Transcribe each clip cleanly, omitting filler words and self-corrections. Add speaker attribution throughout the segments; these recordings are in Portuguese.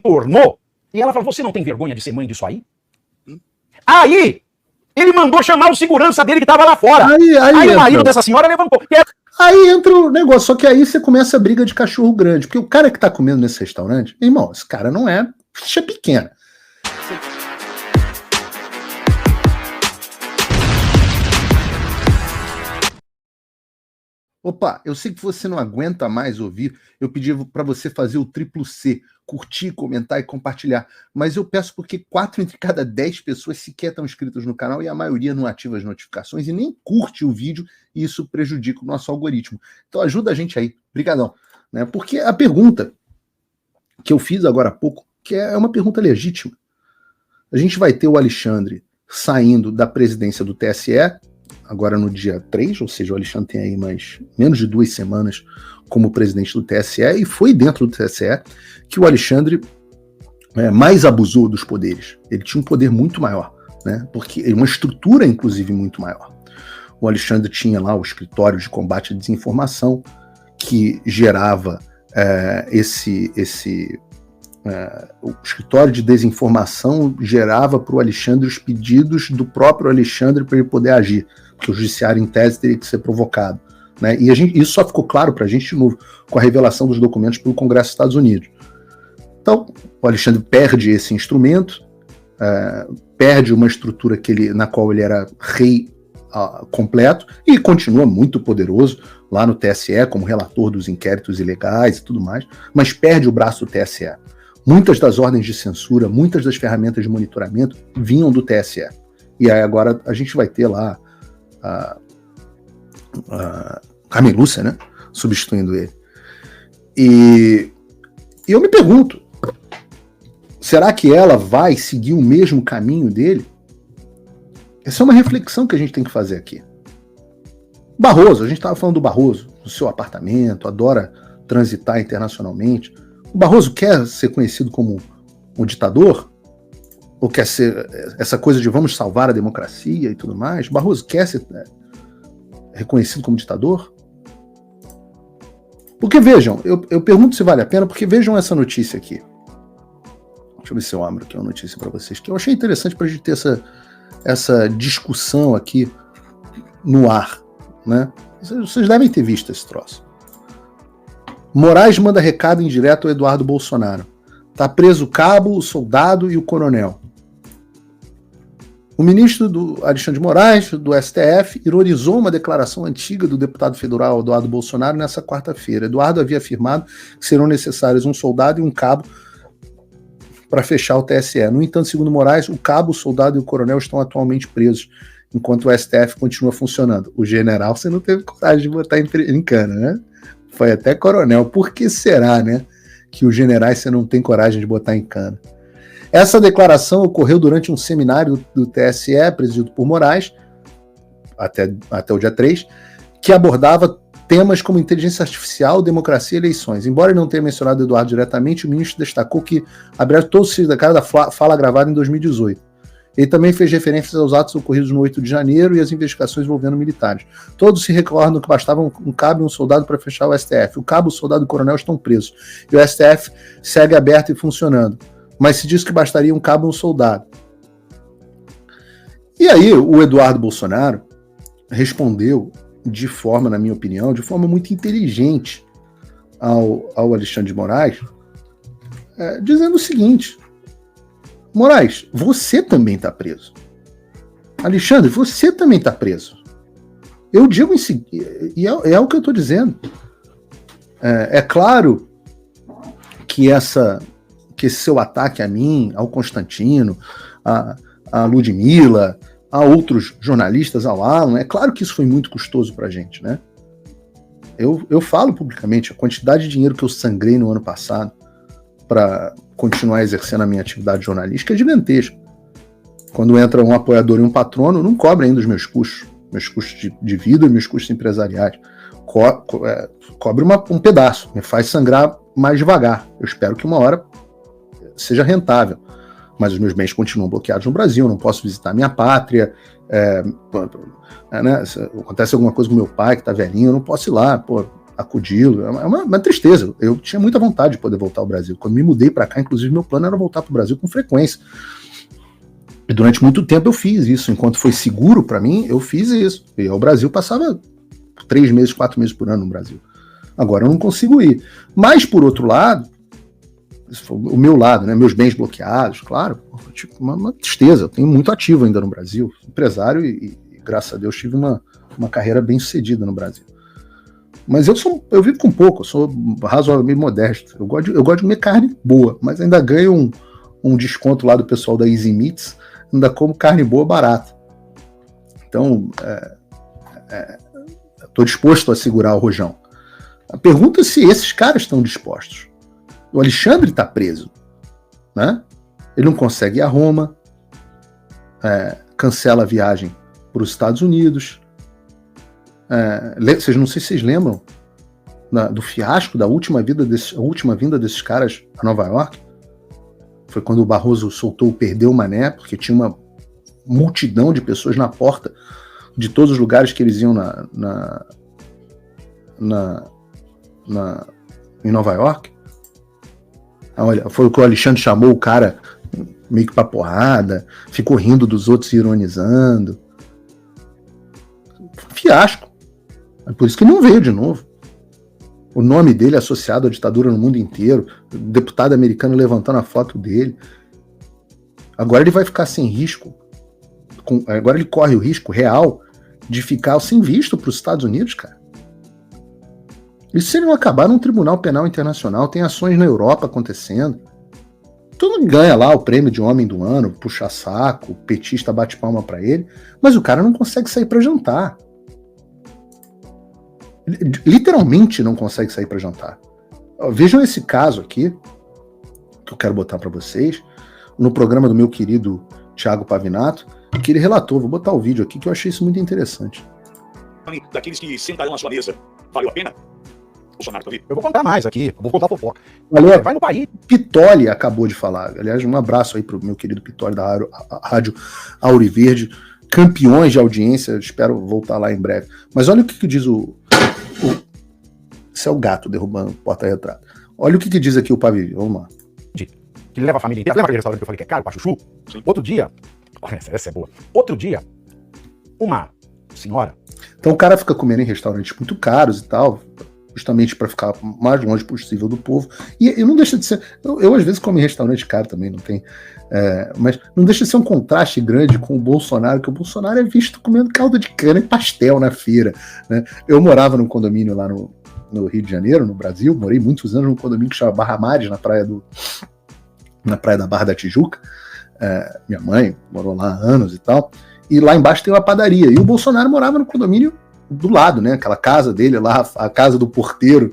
Speaker 1: pornô. E ela falou, você não tem vergonha de ser mãe disso aí? Aí, ele mandou chamar o segurança dele que tava lá fora. Aí o marido dessa senhora levantou.
Speaker 2: Aí entra o negócio, só que aí você começa a briga de cachorro grande, porque o cara que tá comendo nesse restaurante, irmão, esse cara não é ficha pequena. Opa, eu sei que você não aguenta mais ouvir, eu pedi para você fazer o triplo C, curtir, comentar e compartilhar, mas eu peço porque 4 entre cada 10 pessoas sequer estão inscritas no canal e a maioria não ativa as notificações e nem curte o vídeo e isso prejudica o nosso algoritmo. Então ajuda a gente aí, brigadão. Né? Porque a pergunta que eu fiz agora há pouco, que é uma pergunta legítima, a gente vai ter o Alexandre saindo da presidência do TSE, agora no dia 3, ou seja, o Alexandre tem aí menos de 2 semanas como presidente do TSE, e foi dentro do TSE que o Alexandre mais abusou dos poderes. Ele tinha um poder muito maior, né? Porque uma estrutura, inclusive, muito maior. O Alexandre tinha lá o escritório de combate à desinformação, que gerava o escritório de desinformação gerava para o Alexandre os pedidos do próprio Alexandre para ele poder agir, porque o judiciário, em tese, teria que ser provocado. Né? E isso só ficou claro para a gente, de novo, com a revelação dos documentos pelo Congresso dos Estados Unidos. Então, o Alexandre perde esse instrumento, perde uma estrutura na qual ele era rei completo e continua muito poderoso lá no TSE como relator dos inquéritos ilegais e tudo mais, mas perde o braço do TSE. Muitas das ordens de censura, muitas das ferramentas de monitoramento vinham do TSE. E aí agora a gente vai ter lá a Carmen Lúcia, né, substituindo ele. E eu me pergunto, será que ela vai seguir o mesmo caminho dele? Essa é uma reflexão que a gente tem que fazer aqui. Barroso, a gente estava falando do Barroso, no seu apartamento, adora transitar internacionalmente. O Barroso quer ser conhecido como um ditador? Ou quer ser essa coisa de vamos salvar a democracia e tudo mais? O Barroso quer ser reconhecido como ditador? Porque vejam, eu pergunto se vale a pena, porque vejam essa notícia aqui. Deixa eu ver se eu abro aqui uma notícia para vocês, que eu achei interessante para a gente ter essa discussão aqui no ar. Né? Vocês devem ter visto esse troço. Moraes manda recado indireto ao Eduardo Bolsonaro. Tá preso o cabo, o soldado e o coronel. O ministro do Alexandre de Moraes, do STF, ironizou uma declaração antiga do deputado federal Eduardo Bolsonaro nessa quarta-feira. Eduardo havia afirmado que serão necessários um soldado e um cabo para fechar o TSE. No entanto, segundo Moraes, o cabo, o soldado e o coronel estão atualmente presos, enquanto o STF continua funcionando. O general você não teve coragem de botar em cana, né? Foi até coronel. Por que será, né, que os generais você não tem coragem de botar em cana? Essa declaração ocorreu durante um seminário do TSE, presidido por Moraes, até o dia 3, que abordava temas como inteligência artificial, democracia e eleições. Embora ele não tenha mencionado Eduardo diretamente, o ministro destacou que, abriu todos os da cara da fala gravada em 2018. Ele também fez referências aos atos ocorridos no 8 de janeiro e as investigações envolvendo militares. Todos se recordam que bastava um cabo e um soldado para fechar o STF. O cabo, o soldado e o coronel estão presos. E o STF segue aberto e funcionando. Mas se diz que bastaria um cabo e um soldado. E aí o Eduardo Bolsonaro respondeu de forma, na minha opinião, de forma muito inteligente ao Alexandre de Moraes, dizendo o seguinte: Moraes, você também está preso. Alexandre, você também está preso. Eu digo em seguida, e é o que eu estou dizendo. É claro que esse seu ataque a mim, ao Constantino, a Ludmilla, a outros jornalistas, ao Alan, é claro que isso foi muito custoso para a gente, né? Eu falo publicamente, a quantidade de dinheiro que eu sangrei no ano passado para continuar exercendo a minha atividade jornalística é gigantesca. Quando entra um apoiador e um patrono, não cobre ainda os meus custos de vida e meus custos empresariais. Cobre um pedaço, me faz sangrar mais devagar. Eu espero que uma hora seja rentável. Mas os meus bens continuam bloqueados no Brasil, eu não posso visitar minha pátria, né? Se acontece alguma coisa com meu pai que está velhinho, eu não posso ir lá. acudi-lo. É uma tristeza. Eu tinha muita vontade de poder voltar ao Brasil. Quando me mudei para cá, inclusive, meu plano era voltar para o Brasil com frequência. E durante muito tempo eu fiz isso. Enquanto foi seguro para mim, eu fiz isso. E ao Brasil passava 3 meses, 4 meses por ano no Brasil. Agora eu não consigo ir. Mas, por outro lado, o meu lado, né, meus bens bloqueados, claro, tipo, uma tristeza. Eu tenho muito ativo ainda no Brasil, empresário, e graças a Deus tive uma carreira bem sucedida no Brasil. Mas eu vivo com pouco, eu sou razoavelmente modesto. Eu gosto de comer carne boa, mas ainda ganho um desconto lá do pessoal da Easy Meats, ainda como carne boa barata. Então, estou disposto a segurar o rojão. A pergunta é se esses caras estão dispostos. O Alexandre está preso, né? Ele não consegue ir a Roma, cancela a viagem para os Estados Unidos. Não sei se vocês lembram do fiasco da última vinda desses caras a Nova York. Foi quando o Barroso soltou o Perdeu o Mané, porque tinha uma multidão de pessoas na porta de todos os lugares que eles iam em Nova York. Olha, foi o que o Alexandre chamou o cara meio que pra porrada, ficou rindo dos outros, ironizando. Fiasco. É por isso que não veio de novo. O nome dele é associado à ditadura no mundo inteiro, o deputado americano levantando a foto dele. Agora ele vai ficar sem risco. Agora ele corre o risco real de ficar sem visto para os Estados Unidos, cara. E se ele não acabar num tribunal penal internacional, tem ações na Europa acontecendo. Todo mundo ganha lá o prêmio de homem do ano, puxa saco, o petista bate palma pra ele, mas o cara não consegue sair pra jantar. Literalmente não consegue sair pra jantar. Vejam esse caso aqui, que eu quero botar pra vocês, no programa do meu querido Thiago Pavinato, que ele relatou. Vou botar o vídeo aqui, que eu achei isso muito interessante.
Speaker 3: Daqueles que sentarão na sua mesa, valeu a pena? Bolsonaro, tá ali?
Speaker 1: Eu vou contar mais aqui, vou contar fofoca.
Speaker 2: Valeu.
Speaker 1: Vai no país.
Speaker 2: Pitoli acabou de falar. Aliás, um abraço aí pro meu querido Pitoli da Rádio Auriverde. Campeões de audiência, espero voltar lá em breve. Mas olha o que diz Esse é o gato derrubando o porta-retrato. Olha o que diz aqui o Pavi. Vamos lá.
Speaker 1: Que ele leva a família inteira. Lembra aquele restaurante que eu falei que é caro, pra chuchu? Sim. Outro dia, essa é boa. Outro dia, uma senhora...
Speaker 2: Então o cara fica comendo em restaurantes muito caros e tal, justamente para ficar o mais longe possível do povo. E não deixa de ser... Eu às vezes como em restaurante caro também, não tem... mas não deixa de ser um contraste grande com o Bolsonaro, que o Bolsonaro é visto comendo caldo de cana e pastel na feira, né? Eu morava num condomínio lá no Rio de Janeiro, no Brasil, morei muitos anos num condomínio que chama Barra Mares, na praia da Barra da Tijuca. Minha mãe morou lá há anos e tal, e lá embaixo tem uma padaria, e o Bolsonaro morava no condomínio do lado, né? Aquela casa dele lá, a casa do porteiro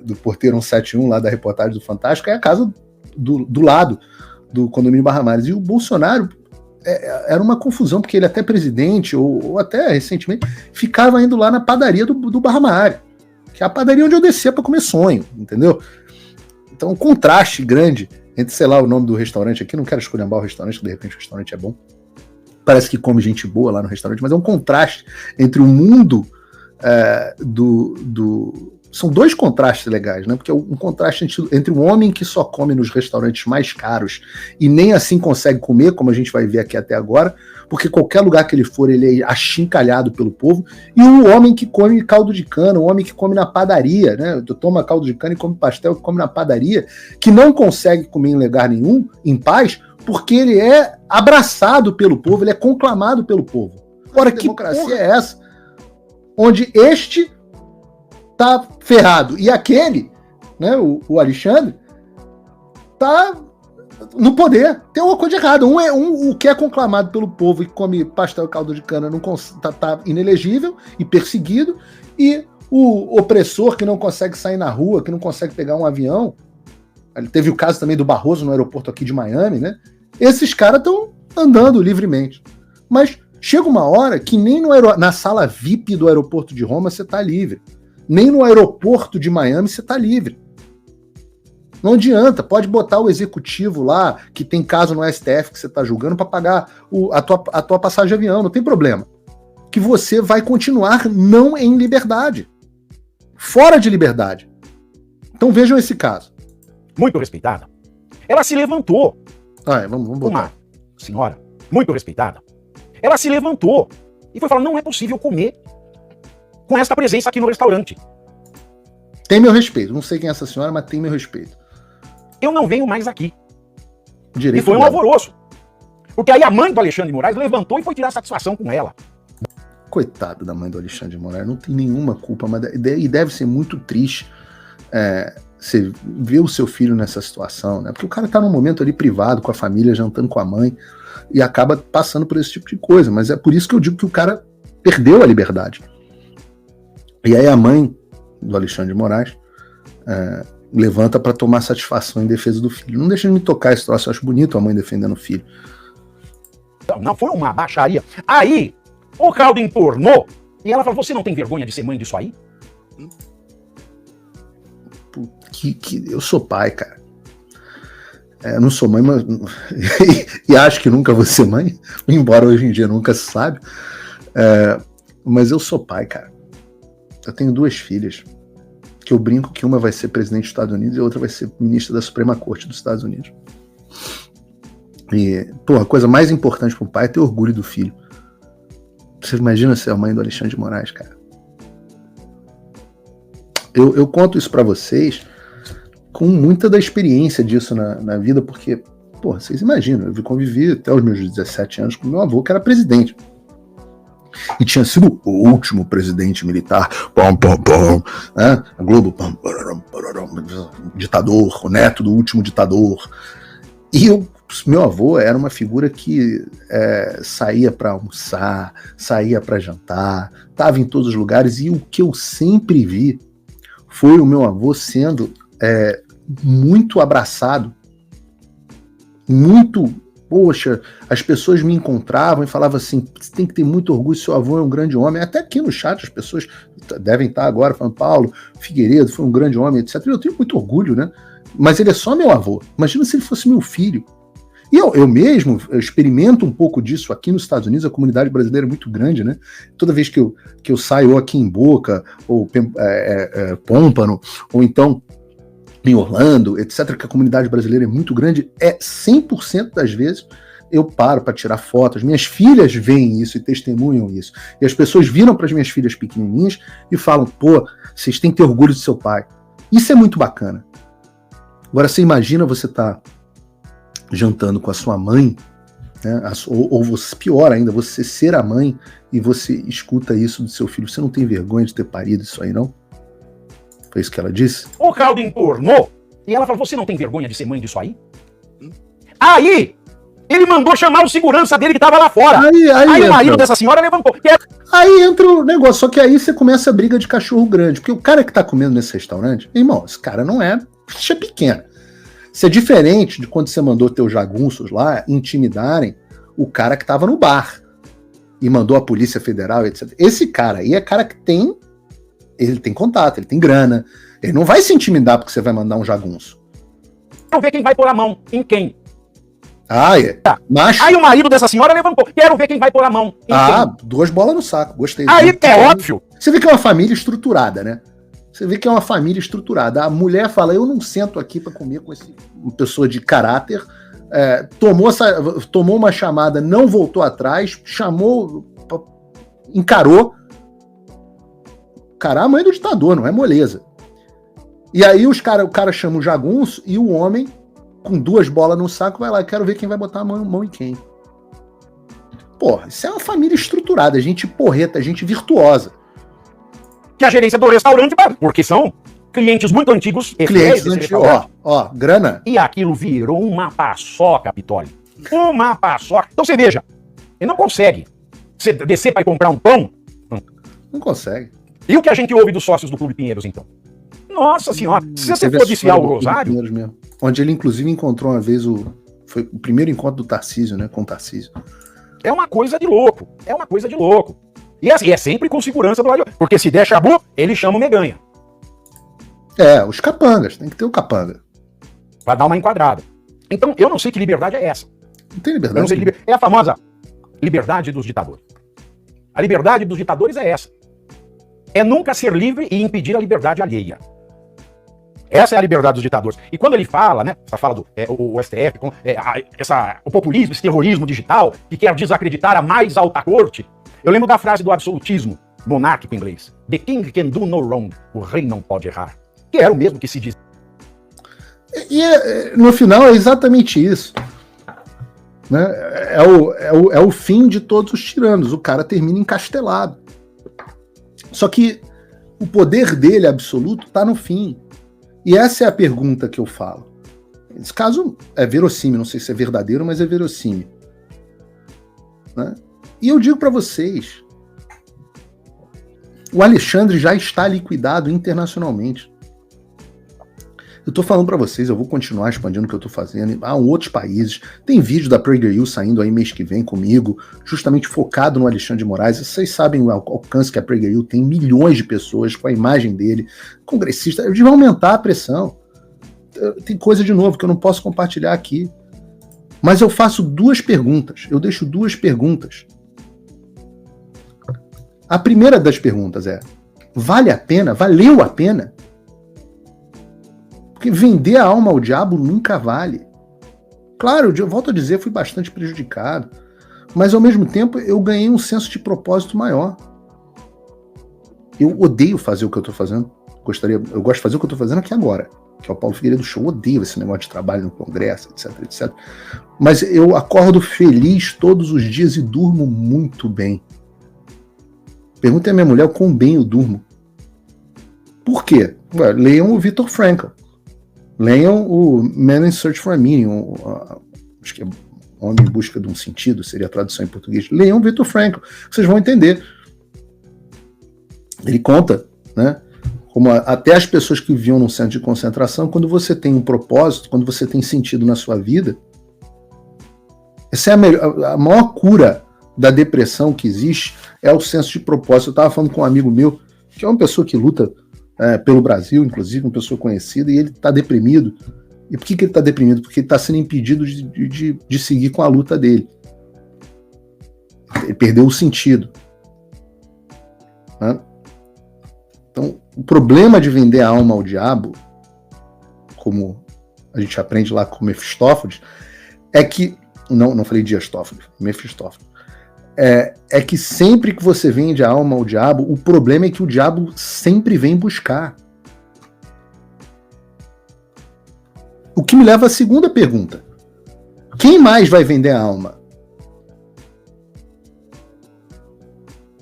Speaker 2: 171 lá da reportagem do Fantástico, é a casa do lado do condomínio Barra Mares. E o Bolsonaro era uma confusão, porque ele até presidente, ou até recentemente, ficava indo lá na padaria do Barra Mares, que é a padaria onde eu descia para comer sonho, entendeu? Então, um contraste grande entre, sei lá, o nome do restaurante aqui, não quero esculhambar o restaurante, que de repente o restaurante é bom, parece que come gente boa lá no restaurante, mas é um contraste entre o mundo São dois contrastes legais, né? Porque é um contraste entre um homem que só come nos restaurantes mais caros e nem assim consegue comer, como a gente vai ver aqui até agora, porque qualquer lugar que ele for, ele é achincalhado pelo povo, e o homem que come caldo de cana, o homem que come na padaria, né? Toma caldo de cana e come pastel, que come na padaria, que não consegue comer em lugar nenhum, em paz, porque ele é abraçado pelo povo, ele é conclamado pelo povo. Ora, que democracia é essa? Onde este tá ferrado e aquele, né, o Alexandre, tá no poder. Tem uma coisa errada. O que é conclamado pelo povo e come pastel e caldo de cana tá inelegível e perseguido, e o opressor que não consegue sair na rua, que não consegue pegar um avião. Teve o caso também do Barroso no aeroporto aqui de Miami, né? Esses caras estão andando livremente. Mas chega uma hora que nem na sala VIP do aeroporto de Roma você tá livre. Nem no aeroporto de Miami você tá livre. Não adianta, pode botar o executivo lá, que tem caso no STF que você tá julgando, para pagar a tua passagem de avião, não tem problema. Que você vai continuar não em liberdade. fora de liberdade. Então vejam esse caso.
Speaker 1: Muito respeitada. Ela se levantou.
Speaker 2: Vamos botar.
Speaker 1: Uma senhora muito respeitada. Ela se levantou e foi falar, não é possível comer com esta presença aqui no restaurante.
Speaker 2: Tem meu respeito. Não sei quem é essa senhora, mas tem meu respeito.
Speaker 1: Eu não venho mais aqui.
Speaker 2: Direito
Speaker 1: e foi um
Speaker 2: dela.
Speaker 1: alvoroço. Porque aí a mãe do Alexandre de Moraes levantou e foi tirar satisfação com ela.
Speaker 2: Coitado da mãe do Alexandre de Moraes, não tem nenhuma culpa, mas e deve ser muito triste você ver o seu filho nessa situação, né? Porque o cara tá num momento ali privado, com a família, jantando com a mãe, e acaba passando por esse tipo de coisa. Mas é por isso que eu digo que o cara perdeu a liberdade. E aí a mãe do Alexandre de Moraes levanta para tomar satisfação em defesa do filho. Não deixa de me tocar esse troço, eu acho bonito a mãe defendendo o filho.
Speaker 1: Não, foi uma baixaria. Aí, o caldo entornou e ela falou, você não tem vergonha de ser mãe disso aí?
Speaker 2: Eu sou pai, cara. Eu não sou mãe, mas e acho que nunca vou ser mãe, embora hoje em dia nunca se sabe. Mas eu sou pai, cara. Eu tenho 2 filhas, que eu brinco que uma vai ser presidente dos Estados Unidos e a outra vai ser ministra da Suprema Corte dos Estados Unidos. E, a coisa mais importante para um pai é ter orgulho do filho. Você imagina ser a mãe do Alexandre de Moraes, cara? Eu conto isso para vocês com muita da experiência disso na vida, porque, vocês imaginam, eu convivi até os meus 17 anos com meu avô, que era presidente. E tinha sido o último presidente militar, né? A Globo, ditador, o neto do último ditador. E meu avô era uma figura que saía para almoçar, saía para jantar, estava em todos os lugares, e o que eu sempre vi foi o meu avô sendo muito abraçado, muito... Poxa, as pessoas me encontravam e falavam assim, você tem que ter muito orgulho, seu avô é um grande homem. Até aqui no chat as pessoas devem estar agora falando, Paulo Figueiredo foi um grande homem, etc. Eu tenho muito orgulho, né? Mas ele é só meu avô. Imagina se ele fosse meu filho. E eu mesmo experimento um pouco disso aqui nos Estados Unidos. A comunidade brasileira é muito grande, né? Toda vez que eu saio aqui em Boca, ou Pômpano, ou então em Orlando, etc., que a comunidade brasileira é muito grande, 100% das vezes eu paro para tirar fotos. Minhas filhas veem isso e testemunham isso. E as pessoas viram para as minhas filhas pequenininhas e falam, vocês têm que ter orgulho do seu pai. Isso é muito bacana. Agora, você imagina você tá jantando com a sua mãe, né? Ou você, pior ainda, você ser a mãe e você escuta isso do seu filho. Você não tem vergonha de ter parido isso aí, não? Foi isso que ela disse?
Speaker 1: O caldo entornou e ela falou, você não tem vergonha de ser mãe disso aí? Aí, ele mandou chamar o segurança dele que tava lá fora. Aí o marido dessa senhora levantou.
Speaker 2: Aí entra o negócio, só que aí você começa a briga de cachorro grande, porque o cara que tá comendo nesse restaurante, irmão, esse cara não é ficha pequena. Isso é diferente de quando você mandou teus jagunços lá intimidarem o cara que tava no bar e mandou a Polícia Federal, etc. Esse cara aí é cara que ele tem contato, ele tem grana. Ele não vai se intimidar porque você vai mandar um jagunço.
Speaker 1: Quero ver quem vai pôr a mão em quem.
Speaker 2: Macho.
Speaker 1: Aí o marido dessa senhora levantou. Quero ver quem vai pôr a mão em quem.
Speaker 2: 2 bolas no saco. Gostei.
Speaker 1: Aí é óbvio.
Speaker 2: Você vê que é uma família estruturada, né? Você vê que é uma família estruturada. A mulher fala, eu não sento aqui para comer com uma pessoa de caráter. Tomou uma chamada, não voltou atrás, chamou, encarou. Cara, a mãe do ditador, não é moleza. E aí o cara chama o jagunço e o homem, com 2 bolas no saco, vai lá, quero ver quem vai botar a mão em quem. Isso é uma família estruturada, gente porreta, gente virtuosa.
Speaker 1: Que a gerência do restaurante, porque são clientes muito antigos.
Speaker 2: Clientes antigos, grana.
Speaker 1: E aquilo virou uma paçoca, Pitoli. Uma paçoca. Então você veja, ele não consegue. Você descer para ir comprar um pão.
Speaker 2: Não consegue.
Speaker 1: E o que a gente ouve dos sócios do Clube Pinheiros, então? Nossa senhora, se você for desfiar o Rosário...
Speaker 2: Mesmo, onde ele, inclusive, encontrou uma vez foi o primeiro encontro do Tarcísio, né, com o Tarcísio.
Speaker 1: É uma coisa de louco, E assim, é sempre com segurança do lado de... Porque se der chabu, ele chama o Meganha.
Speaker 2: Os capangas, tem que ter o capanga.
Speaker 1: Pra dar uma enquadrada. Então, eu não sei que liberdade é essa.
Speaker 2: Não tem liberdade.
Speaker 1: É a famosa liberdade dos ditadores. A liberdade dos ditadores é essa. é nunca ser livre e impedir a liberdade alheia. Essa é a liberdade dos ditadores. E quando ele fala, né, essa fala do o STF, o populismo, esse terrorismo digital, que quer desacreditar a mais alta corte, eu lembro da frase do absolutismo monárquico inglês. The king can do no wrong. O rei não pode errar. Que era o mesmo que se diz.
Speaker 2: E no final é exatamente isso. Né? É o fim de todos os tiranos. O cara termina encastelado. Só que o poder dele absoluto está no fim. E essa é a pergunta que eu falo. Esse caso é verossímil, não sei se é verdadeiro, mas é verossímil. Né? E eu digo para vocês, o Alexandre já está liquidado internacionalmente. Eu estou falando para vocês, eu vou continuar expandindo o que eu estou fazendo. Há outros países, tem vídeo da PragerU saindo aí mês que vem comigo, justamente focado no Alexandre de Moraes. Vocês sabem o alcance que a PragerU tem, milhões de pessoas com a imagem dele, congressista. Eles vão aumentar a pressão. Tem coisa de novo que eu não posso compartilhar aqui. Mas eu faço duas perguntas, eu deixo duas perguntas. A primeira das perguntas é, vale a pena? Valeu a pena? Porque vender a alma ao diabo nunca vale. Claro, eu volto a dizer, fui bastante prejudicado, mas ao mesmo tempo eu ganhei um senso de propósito maior. Eu odeio fazer o que eu estou fazendo. Eu gosto de fazer o que eu estou fazendo aqui agora, que é o Paulo Figueiredo Show. Eu odeio esse negócio de trabalho no Congresso, etc, etc. Mas eu acordo feliz todos os dias e durmo muito bem. Perguntem à minha mulher o quão bem eu durmo. Por quê? Ué, leiam o Viktor Frankl. Leiam o Man in Search for a Meaning, acho que é Homem em Busca de um Sentido, seria a tradução em português. Leiam o Viktor Frankl, vocês vão entender. Ele conta, né, como até as pessoas que viviam num centro de concentração, quando você tem um propósito, quando você tem sentido na sua vida, essa é a maior cura da depressão que existe, é o senso de propósito. Eu estava falando com um amigo meu, que é uma pessoa que luta pelo Brasil, inclusive, uma pessoa conhecida, e ele está deprimido. E por que ele está deprimido? Porque ele está sendo impedido de seguir com a luta dele. Ele perdeu o sentido. Né? Então, o problema de vender a alma ao diabo, como a gente aprende lá com Mefistófeles, é que... Não falei Dias Toffoli, Mefistófeles. É que sempre que você vende a alma ao diabo, o problema é que o diabo sempre vem buscar. O que me leva à segunda pergunta. Quem mais vai vender a alma?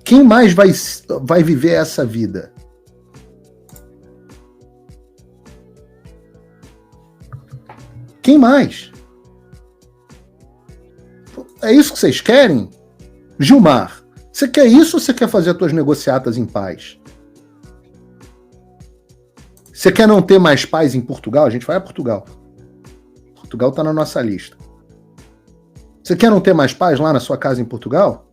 Speaker 2: Quem mais vai viver essa vida? Quem mais? É isso que vocês querem? Gilmar, você quer isso ou você quer fazer as tuas negociatas em paz? Você quer não ter mais paz em Portugal? A gente vai a Portugal. Portugal está na nossa lista. Você quer não ter mais paz lá na sua casa em Portugal?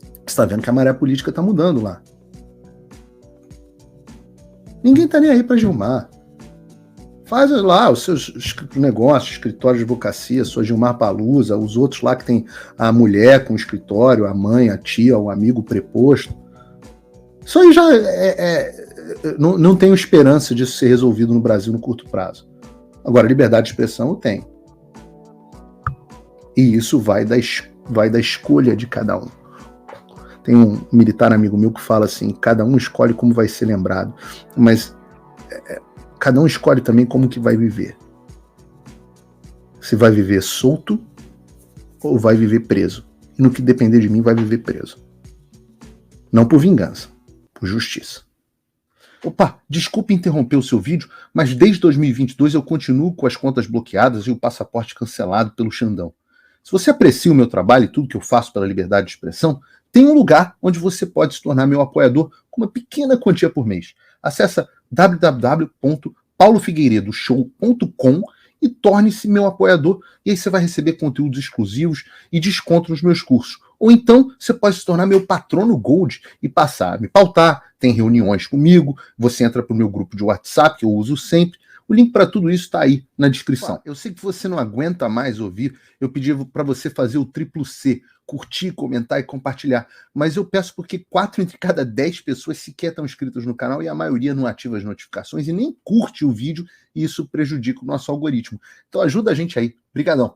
Speaker 2: Você está vendo que a maré política está mudando lá. Ninguém está nem aí para Gilmar. Faz lá os seus negócios, escritório de advocacia, sua Gilmar Palusa, os outros lá que tem a mulher com o escritório, a mãe, a tia, o amigo preposto. Isso aí já não tenho esperança disso ser resolvido no Brasil no curto prazo. Agora, liberdade de expressão eu tenho. E isso vai da escolha de cada um. Tem um militar amigo meu que fala assim, cada um escolhe como vai ser lembrado. Mas... cada um escolhe também como que vai viver. Se vai viver solto ou vai viver preso. E no que depender de mim, vai viver preso. Não por vingança, por justiça. Opa, desculpe interromper o seu vídeo, mas desde 2022 eu continuo com as contas bloqueadas e o passaporte cancelado pelo Xandão. Se você aprecia o meu trabalho e tudo que eu faço pela liberdade de expressão, tem um lugar onde você pode se tornar meu apoiador com uma pequena quantia por mês. Acesse www.paulofigueiredoshow.com e torne-se meu apoiador, e aí você vai receber conteúdos exclusivos e desconto nos meus cursos. Ou então você pode se tornar meu patrono Gold e passar a me pautar, tem reuniões comigo, você entra para o meu grupo de WhatsApp, que eu uso sempre, O link para tudo isso está aí na descrição. Eu sei que você não aguenta mais ouvir, eu pedi para você fazer o triplo C, curtir, comentar e compartilhar. Mas eu peço porque 4 entre cada 10 pessoas sequer estão inscritas no canal e a maioria não ativa as notificações e nem curte o vídeo, e isso prejudica o nosso algoritmo. Então ajuda a gente aí. Obrigadão.